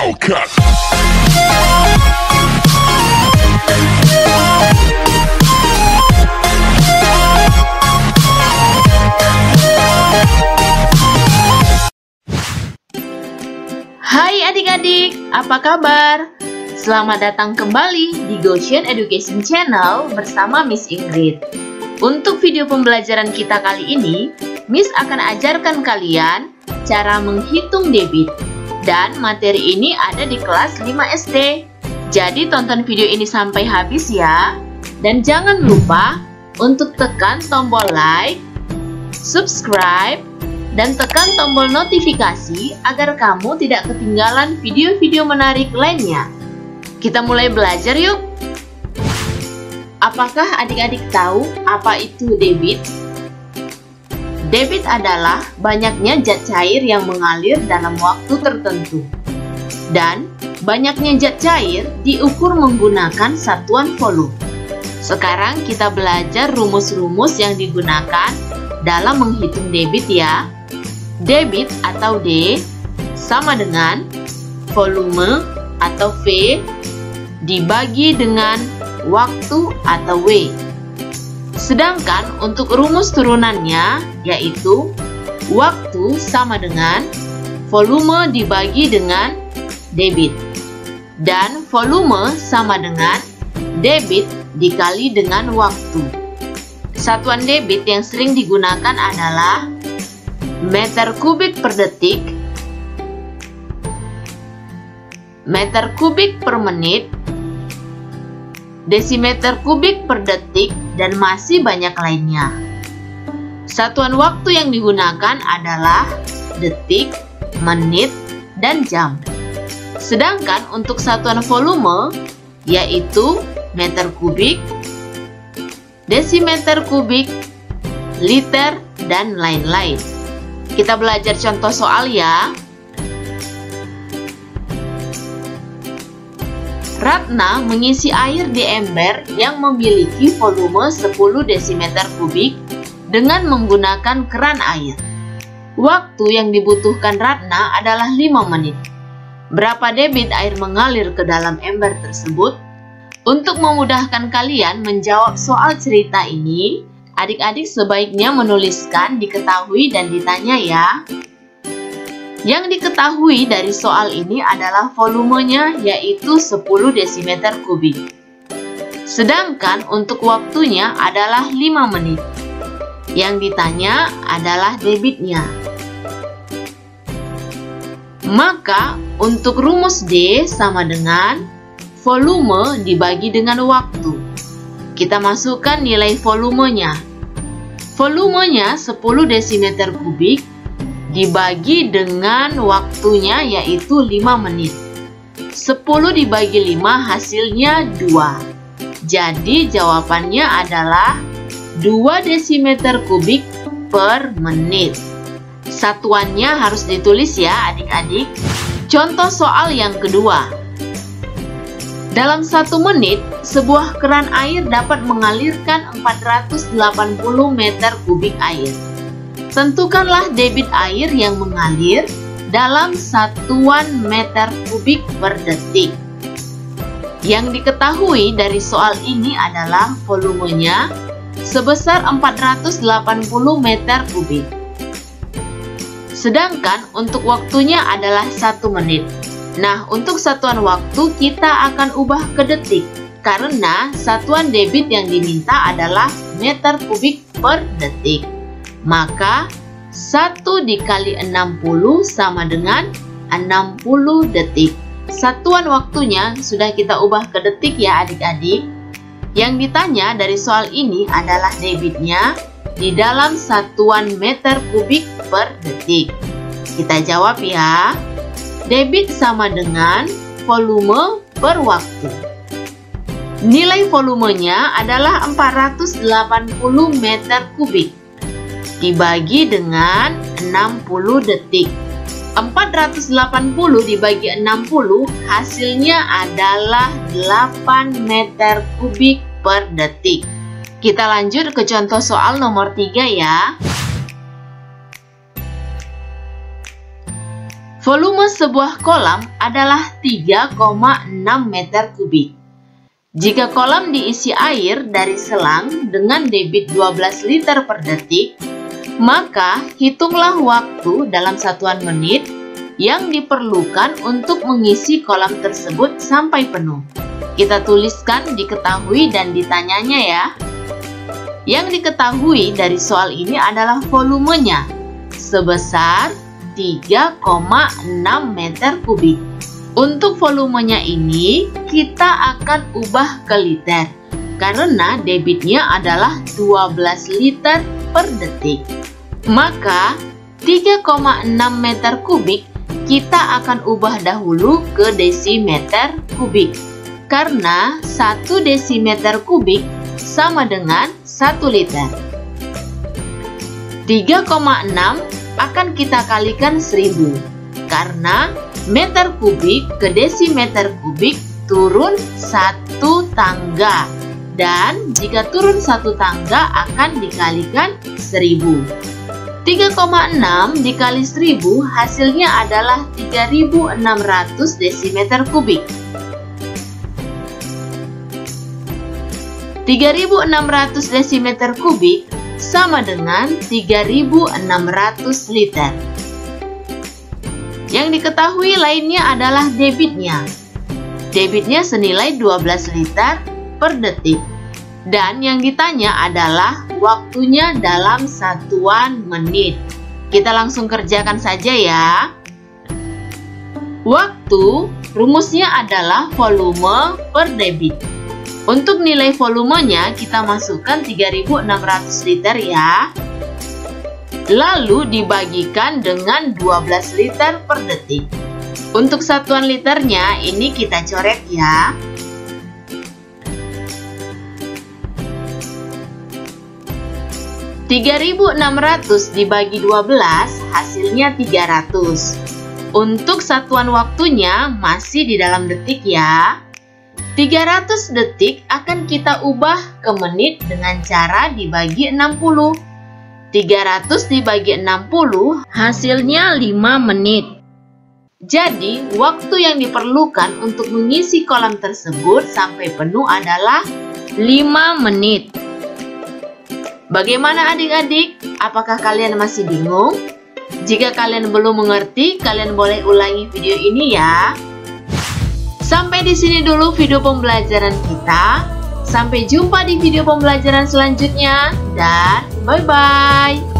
Hellcat. Hai adik-adik, apa kabar? Selamat datang kembali di Goshen Education Channel bersama Miss Ingrid. Untuk video pembelajaran kita kali ini, Miss akan ajarkan kalian cara menghitung debit. Dan materi ini ada di kelas 5 SD. Jadi tonton video ini sampai habis ya. Dan jangan lupa untuk tekan tombol like, subscribe, dan tekan tombol notifikasi agar kamu tidak ketinggalan video-video menarik lainnya. Kita mulai belajar yuk. Apakah adik-adik tahu apa itu debit? Debit adalah banyaknya zat cair yang mengalir dalam waktu tertentu. Dan banyaknya zat cair diukur menggunakan satuan volume. Sekarang kita belajar rumus-rumus yang digunakan dalam menghitung debit ya. Debit atau D sama dengan volume atau V dibagi dengan waktu atau W. Sedangkan untuk rumus turunannya yaitu waktu sama dengan volume dibagi dengan debit. Dan volume sama dengan debit dikali dengan waktu. Satuan debit yang sering digunakan adalah meter kubik per detik, meter kubik per menit, desimeter kubik per detik, dan masih banyak lainnya. Satuan waktu yang digunakan adalah detik, menit, dan jam. Sedangkan untuk satuan volume yaitu meter kubik, desimeter kubik, liter, dan lain-lain. Kita belajar contoh soal ya. Ratna mengisi air di ember yang memiliki volume 10 desimeter kubik dengan menggunakan keran air. Waktu yang dibutuhkan Ratna adalah 5 menit. Berapa debit air mengalir ke dalam ember tersebut? Untuk memudahkan kalian menjawab soal cerita ini, adik-adik sebaiknya menuliskan diketahui dan ditanya ya. Yang diketahui dari soal ini adalah volumenya yaitu 10 desimeter kubik. Sedangkan untuk waktunya adalah 5 menit. Yang ditanya adalah debitnya. Maka untuk rumus D sama dengan volume dibagi dengan waktu. Kita masukkan nilai volumenya. Volumenya 10 desimeter kubik dibagi dengan waktunya yaitu 5 menit. 10 dibagi 5 hasilnya 2. Jadi jawabannya adalah 2 desimeter kubik per menit. Satuannya harus ditulis ya adik-adik. Contoh soal yang kedua. Dalam 1 menit, sebuah keran air dapat mengalirkan 480 meter kubik air. Tentukanlah debit air yang mengalir dalam satuan meter kubik per detik. Yang diketahui dari soal ini adalah volumenya sebesar 480 meter kubik. Sedangkan untuk waktunya adalah 1 menit. Nah, untuk satuan waktu kita akan ubah ke detik karena satuan debit yang diminta adalah meter kubik per detik. Maka 1 dikali 60 sama dengan 60 detik. Satuan waktunya sudah kita ubah ke detik ya adik-adik. Yang ditanya dari soal ini adalah debitnya di dalam satuan meter kubik per detik. Kita jawab ya. Debit sama dengan volume per waktu. Nilai volumenya adalah 480 meter kubik. Dibagi dengan 60 detik. 480 dibagi 60 hasilnya adalah 8 meter kubik per detik. Kita lanjut ke contoh soal nomor 3 ya. Volume sebuah kolam adalah 3,6 meter kubik. Jika kolam diisi air dari selang dengan debit 12 liter per detik, maka hitunglah waktu dalam satuan menit yang diperlukan untuk mengisi kolam tersebut sampai penuh. Kita tuliskan diketahui dan ditanyanya ya. Yang diketahui dari soal ini adalah volumenya sebesar 3,6 meter kubik. Untuk volumenya ini kita akan ubah ke liter karena debitnya adalah 12 liter per detik. Maka 3,6 meter kubik kita akan ubah dahulu ke desimeter kubik. Karena 1 desimeter kubik sama dengan 1 liter. 3,6 akan kita kalikan 1000. Karena meter kubik ke desimeter kubik turun 1 tangga. Dan jika turun 1 tangga akan dikalikan 1000. 3,6 dikali 1000 hasilnya adalah 3600 desimeter kubik. 3600 desimeter kubik sama dengan 3600 liter. Yang diketahui lainnya adalah debitnya. Debitnya senilai 12 liter per detik. Dan yang ditanya adalah waktunya dalam satuan menit. Kita langsung kerjakan saja ya. Waktu, rumusnya adalah volume per debit. Untuk nilai volumenya kita masukkan 3600 liter ya. Lalu dibagikan dengan 12 liter per detik. Untuk satuan liternya ini kita coret ya. 3600 dibagi 12 hasilnya 300. Untuk satuan waktunya masih di dalam detik ya. 300 detik akan kita ubah ke menit dengan cara dibagi 60. 300 dibagi 60 hasilnya 5 menit. Jadi waktu yang diperlukan untuk mengisi kolam tersebut sampai penuh adalah 5 menit. Bagaimana adik-adik? Apakah kalian masih bingung? Jika kalian belum mengerti, kalian boleh ulangi video ini ya. Sampai di sini dulu video pembelajaran kita. Sampai jumpa di video pembelajaran selanjutnya dan bye-bye.